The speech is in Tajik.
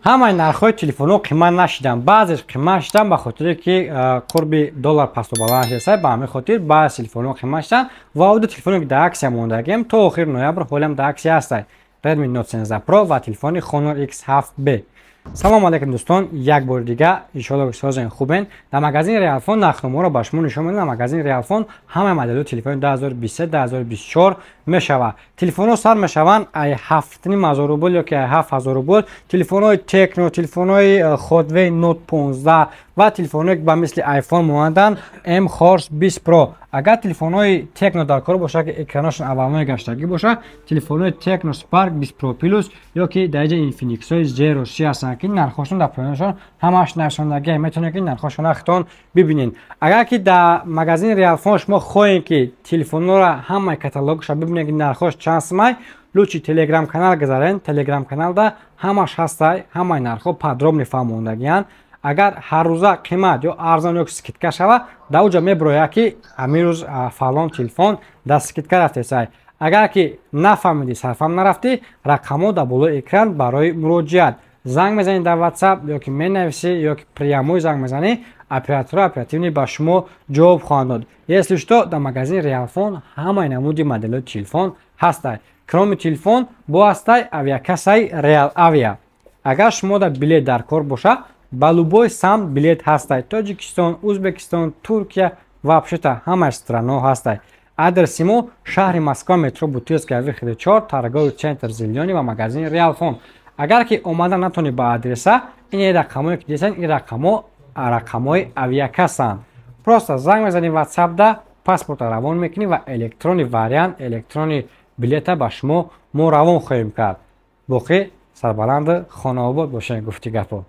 ҳамаи нархҳои телефонҳо қимат нашидан. Баъзеш қимат шидан ба хотире ки қурби доллар пасту баланд шудааст. Ба ҳамин хотир баъзи телефонҳо қимат шидан ва оди телефоне ки дар аксия мондагем то охири ноябр ҳолиам дар аксия ҳастад. Redmi Note 13 Pro ва телефони Honor X7B. Салом алейкум дӯстон, як бори дига иншоалло созен хубен. Дар магазини Realphone нархномаро ба шумо нишон медиҳам. Дар магазини Realphone ҳамаи моделҳои телефони 2023, 2024 мешавад. Телефонҳо сар мешаванд ай 7500 рубл ё ки ай 7000 рубл. Телефонҳои Tecno, телефонҳои Huawei Note 15 ва телефонҳое ки ба мисли iPhone монанданд M Horse 20 Pro. Агар телефонҳои Tecno дар кор бошад ки экранашон аввалони гаштагӣ бошад, телефонҳои Tecno Spark 20 Pro Plus ё ки дар ҷа Infinix-ҳои Zero C ҳастанд ки нархҳошон дар поёнашон ҳамааш навишондагӣ метавонед ки нархҳошонро хитон бибинед. Агар ки дар магазини Realphone шумо хоҳед ки телефонҳоро ҳамаи каталогашро бибинед ки нархҳош чанд сомай, лучи Telegram канал гузарен. Telegram каналда ҳамааш ҳастай, ҳамаи нархҳо подробно фаҳмондагиянд. Агар ҳар рӯза қимат ё арзон ё скидка шава, дар оҷа мебирояд ки ҳамин рӯз фалон телефон дар скидка рафтесай. Агар ки нафаҳмидӣ, сарфам нарафтӣ, рақамҳо дар болои экран барои муроҷиат. Занг мезанед дар WhatsApp ё ки менависӣ ё ки прямой занг мезанед, оператора оперативни ба шумо ҷавоб хоҳанд дод. Если что, дар магазини Realphone ҳамаи намуди моделҳои телефон ҳастад. Кроми телефон бо ҳастай авиакассаи Real Avia. Агар шумода билет дар кор боша, ба любой самт билет ҳастай. Тоҷикистон, Узбекистон, Туркия ва обшита ҳамаи странаҳо ҳастай. Адреси мо шаҳри Москва, метро Бутирская выхода 4, торговый центр Зеленый ва магазини Realphone. Агар ки омада натонӣ ба адреса, ин рақамҳое ки дидед, ин рақамҳои авиакассанд. Просто занг мезанед WhatsApp-да, паспорта равон мекунед ва электронни вариант, электронни билета ба шумо мо равон хоҳем кард. Боқӣ сарбаланду хонаобод бошед. Гуфти гапо.